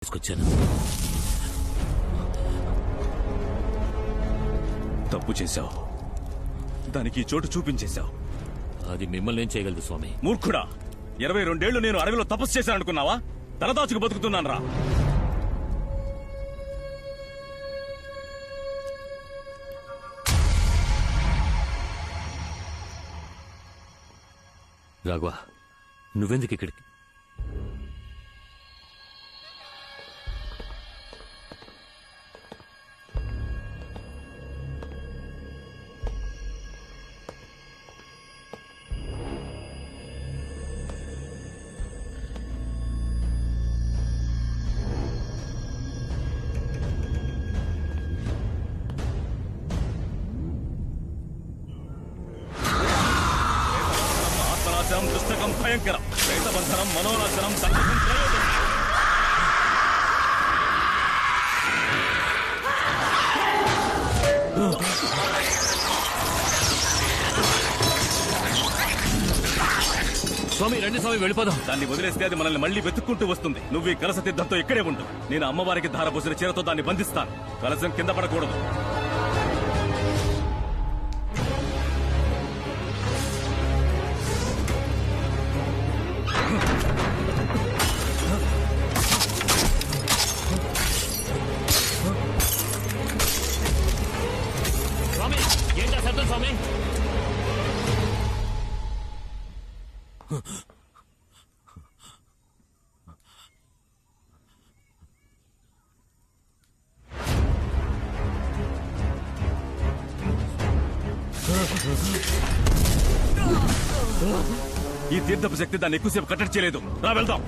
తీసుకొచ్చాను. తప్పు చేశావు, దానికి చోటు చూపించేశావు. అది మిమ్మల్ని ఏం చేయగలదు స్వామి? మూర్ఖుడా, 22 ఏళ్లు నేను అడవిలో తపస్సు చేశాననుకున్నావా? తలదాచుకు బతుకుతున్నాను రా. రాఘవ, నువ్వెందుకు ఇక్కడికి? ఆత్మనాశనం దుష్టకం భయంకరం, ప్రేతబంధనం మనోనాశనం సర్వకం ప్రయోజనం. స్వామి రండి స్వామి, వెళ్ళిపోదాం. దాన్ని వదిలేస్తే అది మనల్ని మళ్ళీ వెతుక్కుంటూ వస్తుంది. నువ్వు ఈ కలస తీర్థంతో ఇక్కడే ఉండు. నేను అమ్మవారికి ధారపోసిన చీరతో దాన్ని బంధిస్తాను. కలసం కింద పడకూడదు. స్వామి ఏం చేస్తారు స్వామి? ఈ తీర్థపు శక్తి దాన్ని ఎక్కువసేపు కట్టడి చేయలేదు. రా వెళ్దాం.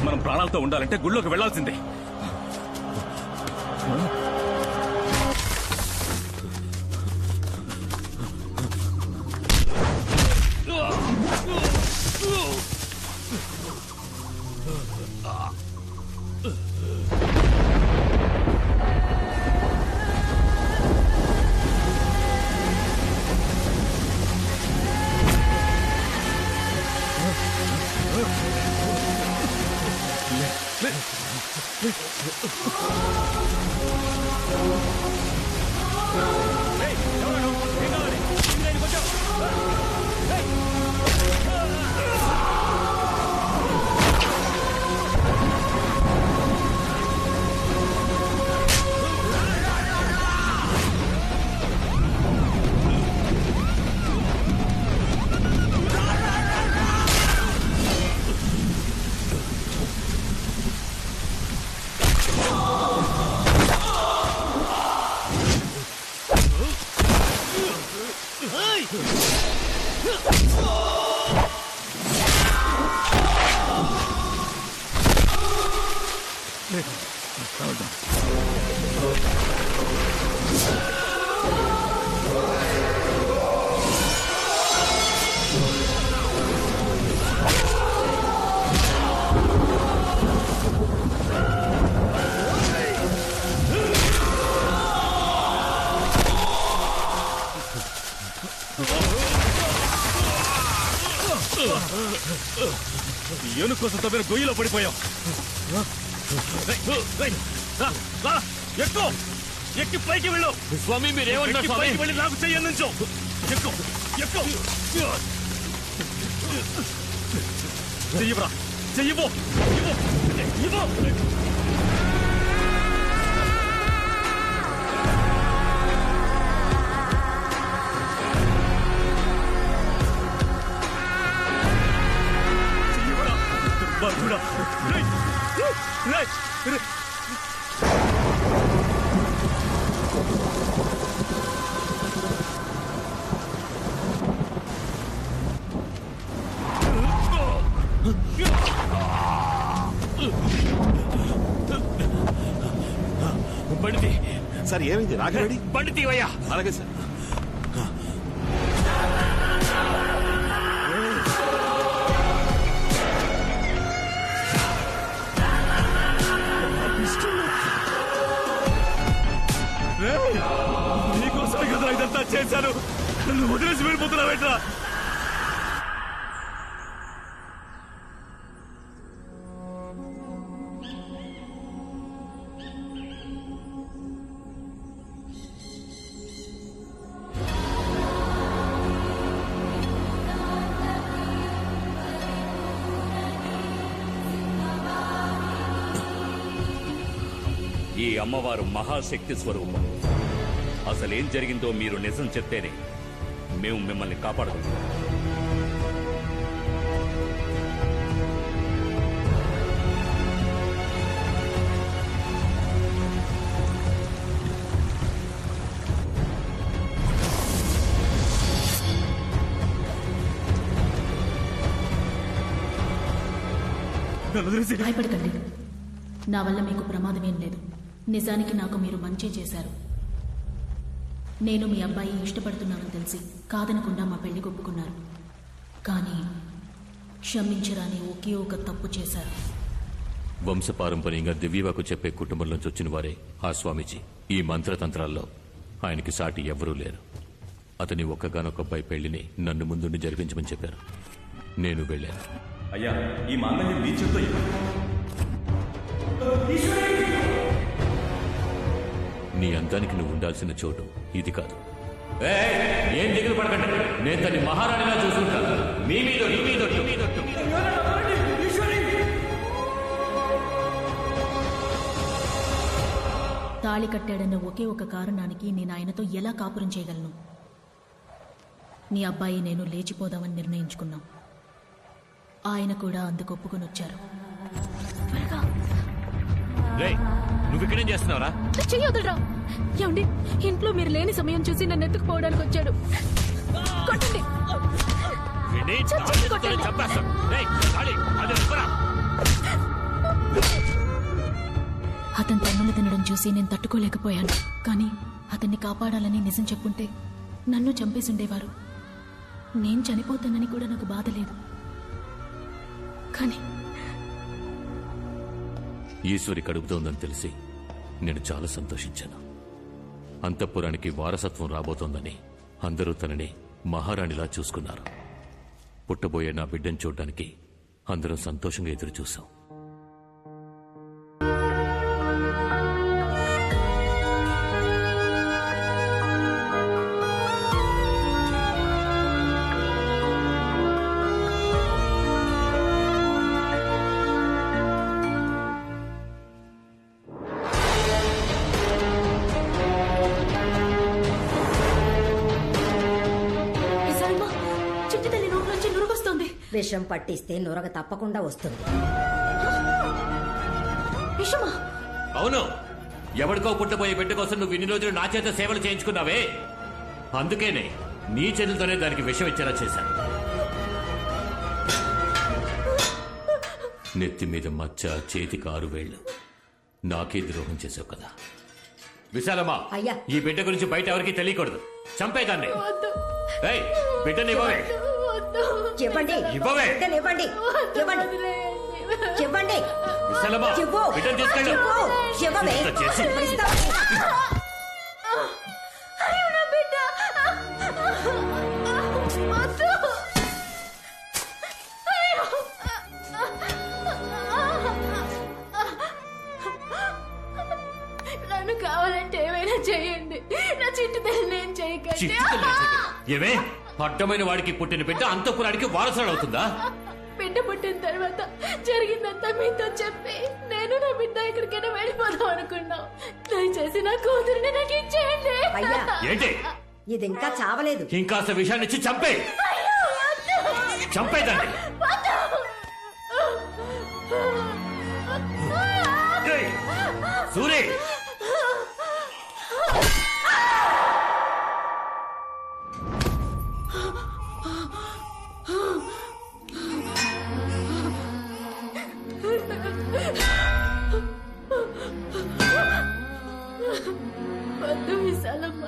మనం ప్రాణాలతో ఉండాలంటే గుళ్ళోకి వెళ్లాల్సిందే. ఏను కోసం తవ్విన గొయ్యిలో పడిపోయాం. ఎక్కువ ఎక్కి పైకి వెళ్ళు. స్వామి మీరేమంటారు స్వామి? పైకి వెళ్ళి నాకు చెయ్యనుంచు. ఎక్కువ ఎక్కువ చెయ్యరా, చెయ్యబో ఇవ్వు. బండి సార్ ఏమైంది? రాఘవేడి బండి తీవయ్యా. అలాగే సార్. నీకోసమే కదా ఇదంతా చేశాను. నువ్వు వదిలేసి వెళ్ళిపోతున్నావేట్రా? ఈ అమ్మవారు మహాశక్తి స్వరూపం. అసలేం జరిగిందో మీరు నిజం చెప్తేనే మేము మిమ్మల్ని కాపాడగలుగుతాం. భయపడకండి, నా వల్ల మీకు ప్రమాదమేం లేదు. నిజానికి నాకు మీరు మంచి చేశారు. నేను మీ అబ్బాయి ఇష్టపడుతున్నానని తెలిసి కాదనకుండా మా పెళ్లి ఒప్పుకున్నారు. కానీ క్షమించరాని ఒకే ఒక తప్పు చేశారు. వంశపారంపర్యంగా దివ్యవాకు చెప్పే కుటుంబంలోంచి వచ్చిన వారే ఆ స్వామీజీ. ఈ మంత్రతంత్రాల్లో ఆయనకి సాటి ఎవ్వరూ లేరు. అతని ఒక్కగానొక్క అబ్బాయి పెళ్లిని నన్ను ముందుండి జరిపించమని చెప్పారు. నేను వెళ్ళాను. అయ్యా, ఈ మాంగళ్యం నీ చేత్తో ఇవ్వండి. నీ అందానికి నువ్వు ఉండాల్సిన చోటు ఇది కాదు. ఏం దిగులు పడకండి, నేను తన్ని మహారాణిలా చూసుకుంటాను. మీ మీద నీ మీద నీ మీద తాళి కట్టాడన్న ఒకే ఒక కారణానికి నేను ఆయనతో ఎలా కాపురం చేయగలను? నీ అబ్బాయి నేను లేచిపోదామని నిర్ణయించుకున్నాం. ఆయన కూడా అందుకు ఒప్పుకొని వచ్చారు. నువ్వు ఇక్కడేం చేస్తున్నావురా? చెయ్యొద్దురా. ఏమండి, ఇంట్లో మీరు లేని సమయం చూసి నన్ను ఎత్తుకుపోవడానికి వచ్చాడు. కొట్టండి. చంపేస్తాం. అతను తన్నులు తినడం చూసి నేను తట్టుకోలేకపోయాను. కానీ అతన్ని కాపాడాలని నిజం చెప్పుంటే నన్ను చంపేసుండేవారు. నేను చనిపోతానని కూడా నాకు బాధ లేదు. కానీ ఈశ్వరి కడుపుతోందని తెలిసి నేను చాలా సంతోషించాను. అంతఃపురానికి వారసత్వం రాబోతోందని అందరూ తనని మహారాణిలా చూసుకున్నారు. పుట్టబోయే నా బిడ్డను చూడ్డానికి అందరం సంతోషంగా ఎదురు చూశాం. విషం పట్టిస్తే నురగ తప్పకుండా వస్తుంది. విషమా? అవును, ఎవరికో పుట్టబోయే బిడ్డ కోసం నువ్వు ఇన్ని రోజులు నా చేత సేవలు చేయించుకున్నావే, అందుకేనే నీ చేతులతోనే దానికి విషం ఇచ్చేలా చేశాను. నెత్తి మీద మచ్చ, చేతికి 6 వేళ్లు. నాకే ద్రోహం చేసావు కదా. విశాలమ్మా, అయ్యా, ఈ బిడ్డ గురించి బయట ఎవరికి తెలియకూడదు. చంపేదాన్ని. బిడ్డని ఇవ్వవే. చెప్పండి, ఇవ్వవే. ఇవ్వండి, ఇవ్వండి, ఇవ్వండి. విశాలమ్మా, చెప్పు, బిడ్డను తీసుకెళ్ళు. చెప్పవే. ఇంత చేసి. నన్ను కావాలంటే ఏమైనా చేయండి. నా చిట్టు తల్లి నేను చేయకండి. ఏమే, అడ్డమైన వాడికి పుట్టిన బిడ్డ అంతఃపురానికి వారసురాలు అవుతుందా? బిడ్డ పుట్టిన తర్వాత జరిగిందంతా మీతో చెప్పి నేను నా బిడ్డ ఎక్కడికైనా వెళ్ళిపోదాం అనుకున్నాం. దయచేసి నా కూతురిని నాకు ఇచ్చేయండి. అయ్యా, ఏంటి ఇది ఇంకా చావలేదు. ఇంకాస్త విషయాన్ని ఇచ్చి చంపే. చంపేదాన్ని. సూరి, వద్దు విశాలమ్మ,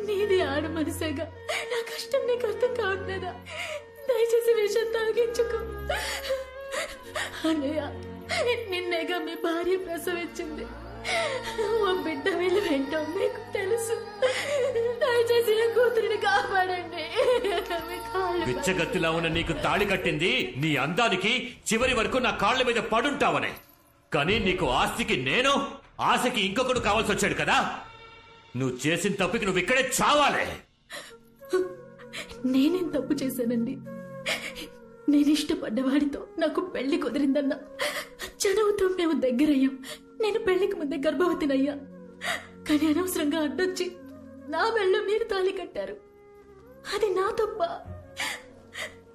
నీది ఆడ మనసేగా. నా కష్టం నీకు అర్థం కావట్లేదా? దయచేసి విషయం తాగించుకో. అన్నయ్య, నిన్నేగా మీ భార్య ప్రసవించింది. ఓ బిడ్డ వీళ్ళు వెంటో మీకు తెలుసు. దయచేసి నా కూతురిని కాపాడండి. బిచ్చగత్తిలా ఉన్న నీకు తాళి కట్టింది నీ అందానికి, చివరి వరకు నా కాళ్ల మీద పడుంటావనే. కానీ నీకు ఆస్తికి నేను, ఆశకి ఇంకొకడు కావాల్సి వచ్చాడు కదా. నువ్వు చేసిన తప్పుకి నువ్వు ఇక్కడే చావాలే. నేనేం తప్పు చేశానండి? నేను ఇష్టపడ్డవాడితో నాకు పెళ్లి కుదిరిందన్నా, చదువుతూ మేము దగ్గరయ్యాం. నేను పెళ్లికి ముందే గర్భవతినయ్యా. కానీ అనవసరంగా అడ్డొచ్చి నా మెళ్ళ మీరు తాళి కట్టారు. అది నా తప్ప.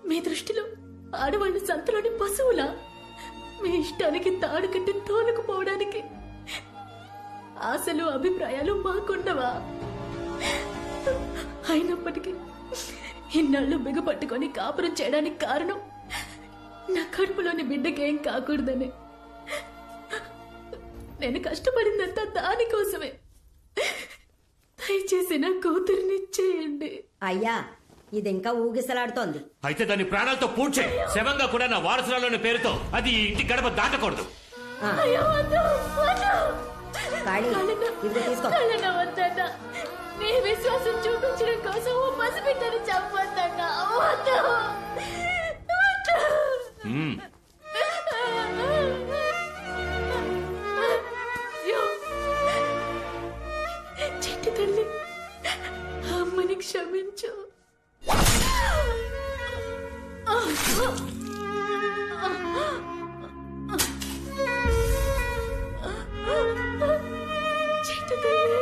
మీ దృష్టిలో ఆడవాళ్ళు సంతలోని పశువులా? మీ ఇష్టానికి తాడు కట్టి తోలుకుపోవడానికి ఆశలు అభిప్రాయాలు మాకుండవా? అయినప్పటికీ ఇన్నాళ్ళు బిగపట్టుకొని కాపురం చేయడానికి కారణం నా కడుపులోని బిడ్డకేం కాకూడదని. నేను కష్టపడిందంతా దానికోసమే. దయచేసి నా కూతురిని చేయండి. అయ్యా ఇది ఇంకా ఊగిసలాడుతోంది. అయితే దాని ప్రాణాలతో పూడ్చే శవంగా కూడా నా వారసురాలోని పేరుతో అది ఈ ఇంటి గడప దాటకూడదు. ఆ, అయ్యో, వద్దు, వద్దు. కాళీ, ఇదిగో తీసుకో. కళ్ళను వద్దన్నా. నీ విశ్వాసం చూపించడం కోసం ఓ పసిబిడ్డని చంపొద్దన్నా. వద్దు, వద్దు. అయ్యో. చిట్టి తల్లి, అమ్మని క్షమించు. చిట్టి తల్లి.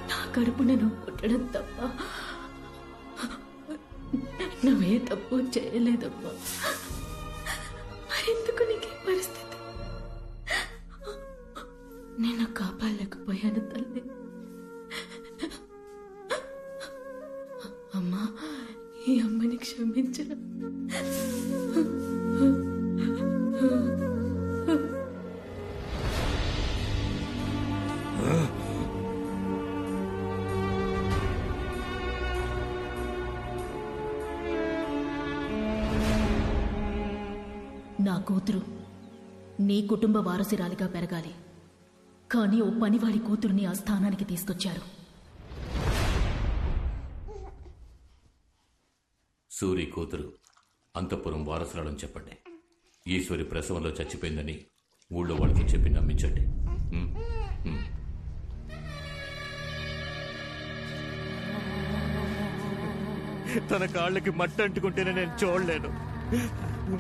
నా కడుపున నువ్వు పుట్టడం తప్ప నువ్వే తప్పు చేయలేదమ్మా. మరెందుకు నీకే పరిస్థితి? నేను కాపాడలేకపోయాను తల్లి. అమ్మా, ఈ అమ్మని క్షమించరా. నా కూతురు నీ కుటుంబ వారసురాలిగా పెరగాలి. కానీ ఓ పనివాడి కూతురుని ఆ స్థానానికి తీసుకొచ్చారు. సూరి కూతురు అంతఃపురం వారసురాలని చెప్పండి. ఈశ్వరి ప్రసవంలో చచ్చిపోయిందని ఊళ్ళో వాళ్ళకి చెప్పి నమ్మించండి. తన కాళ్ళకి మట్టి అంటుకుంటేనే నేను చూడలేను.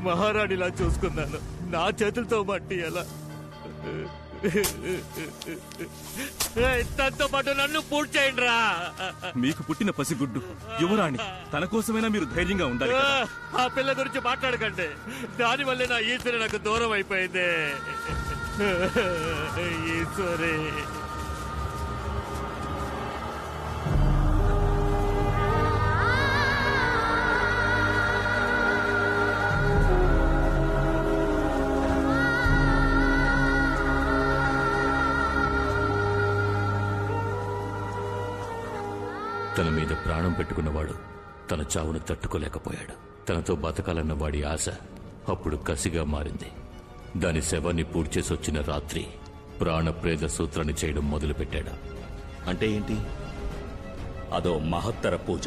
మహారాణిలా చూసుకున్నాను. నా చేతులతో మట్టి ఎలా? తనతో పాటు నన్ను పూర్తి చేయండి రా. మీకు పుట్టిన పసిగుడ్డు యువరాణి. తన కోసమైనా మీరు ధైర్యంగా ఉండాలి కదా. ఆ పిల్ల గురించి మాట్లాడకండి. దానివల్లే నా ఈశ్వరి నాకు దూరం అయిపోయింది. ఈశ్వరి, తన మీద ప్రాణం పెట్టుకున్నవాడు తన చావును తట్టుకోలేకపోయాడు. తనతో బతకాలన్న వాడి ఆశ అప్పుడు కసిగా మారింది. దాని శవాన్ని పూడ్చేసి వచ్చిన రాత్రి ప్రాణప్రేద సూత్రాన్ని చేయడం మొదలుపెట్టాడు. అంటే ఏంటి? అదో మహత్తర పూజ.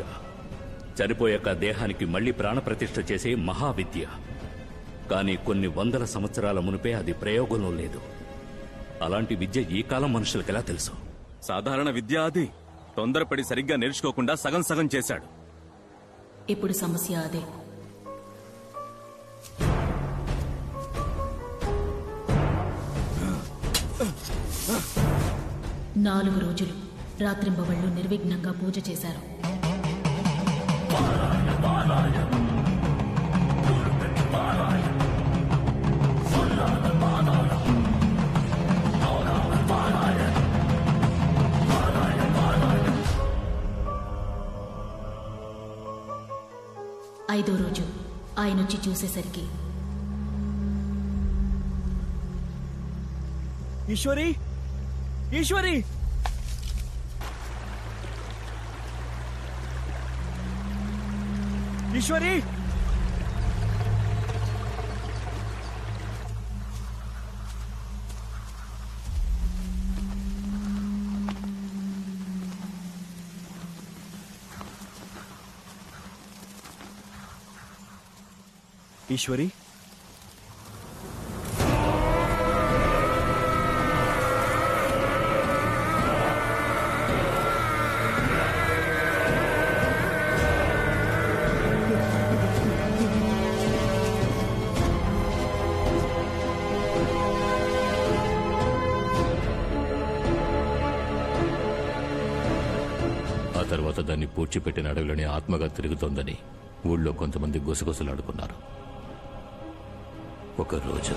చనిపోయాక దేహానికి మళ్లీ ప్రాణప్రతిష్ఠ చేసే మహావిద్య. కానీ కొన్ని వందల సంవత్సరాల మునిపే అది ప్రయోగంలో లేదు. అలాంటి విద్య ఈ కాలం మనుషులకెలా తెలుసు? సాధారణ విద్య అది. తొందరపడి సరిగ్గా నేర్చుకోకుండా సగం సగం చేశాడు. ఇప్పుడు సమస్య అదే. నాలుగు రోజులు రాత్రింబవళ్లు నిర్విఘ్నంగా పూజ చేశారు. ఐదో రోజు ఆయనొచ్చి చూసేసరికి ఈశ్వరి, ఈశ్వరి, ఈశ్వరి, ఈశ్వరి, ఆ తర్వాత దాన్ని పూడ్చిపెట్టిన అడవిలోని ఆత్మగా తిరుగుతోందని ఊళ్ళో కొంతమంది గుసగుసలాడుకున్నారు. ఒకరోజు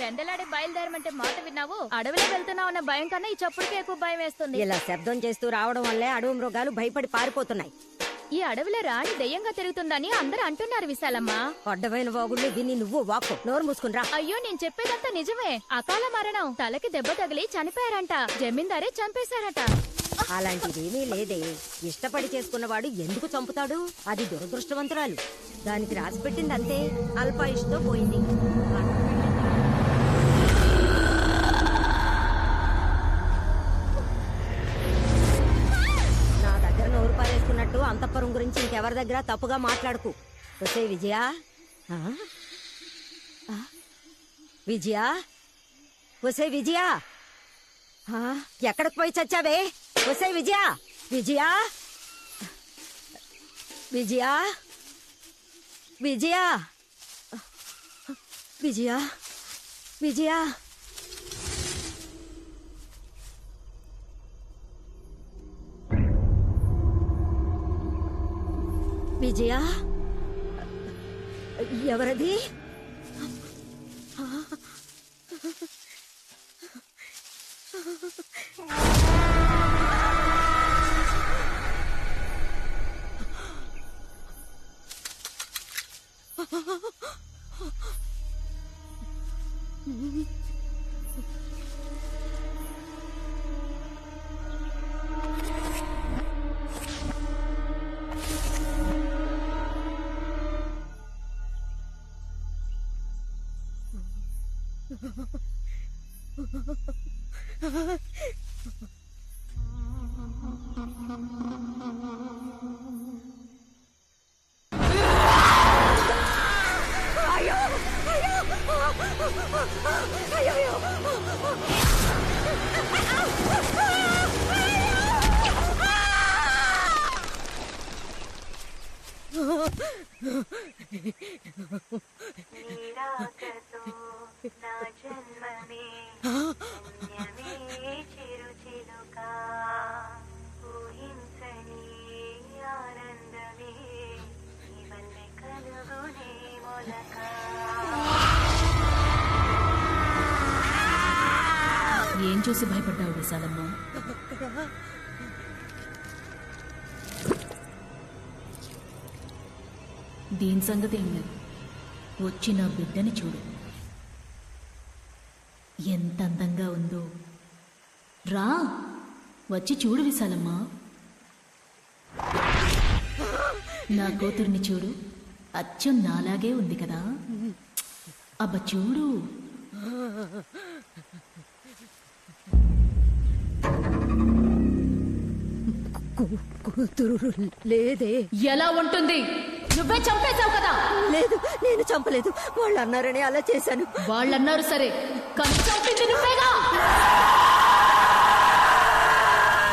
పెందలాడే బయలుదేరమంటే మాట విన్నావు. అడవిలో వెళ్తున్నావు అన్న భయం కన్నా ఈ చప్పుడుకే ఎక్కువ భయం వేస్తుంది. ఇలా శబ్దం చేస్తూ రావడం వల్లే అడవి మృగాలు భయపడి పారిపోతున్నాయి. ఈ అడవిలో రాణి దెయ్యంగా తిరుగుతుందని అందరూ అంటున్నారు విశాలమ్మ. అడ్డమైన వాగుళ్ళు దీన్ని నువ్వు వాక్కు. నోరు మూసుకుని రా. అయ్యో నేను చెప్పేదంతా నిజమే. అకాల మరణం, తలకి దెబ్బ తగిలి చనిపోయారంట. జమీందారే చంపేశారట. అలాంటిదేమీ లేదే. ఇష్టపడి చేసుకున్నవాడు ఎందుకు చంపుతాడు? అది దురదృష్టవంతురాలు. దానికి రాసి పెట్టింది అంతే. అల్పాయుష్తో పోయింది. నా దగ్గర నోరు పారేసుకున్నట్టు అంతఃపురం గురించి ఇంకెవరి దగ్గర తప్పుగా మాట్లాడుకు. వసే విజయ, విజయ, వసే విజయ, ఎక్కడికి పోయి చచ్చావే? వసే విజయ, విజయ, విజయ, విజయ, విజయ, విజయ. విజయ, ఎవరది? ఏం చూసి భయపడ్డావు విశాలమ్మ? దీని సంగతి ఏం లేదు. వచ్చి నా బిడ్డని చూడు, ఎంత అందంగా ఉందో. రా, వచ్చి చూడు విశాలమ్మ. నా కూతుర్ని చూడు, అచ్చం నాలాగే ఉంది కదా. అబ్బ చూడు. కూతురు లేదే. ఎలా ఉంటుంది? నువ్వే చంపేశావు కదా. లేదు, నేను చంపలేదు. వాళ్ళు అన్నారని అలా చేశాను. వాళ్ళన్నారు సరే, కానీ చంపింది నువ్వేగా.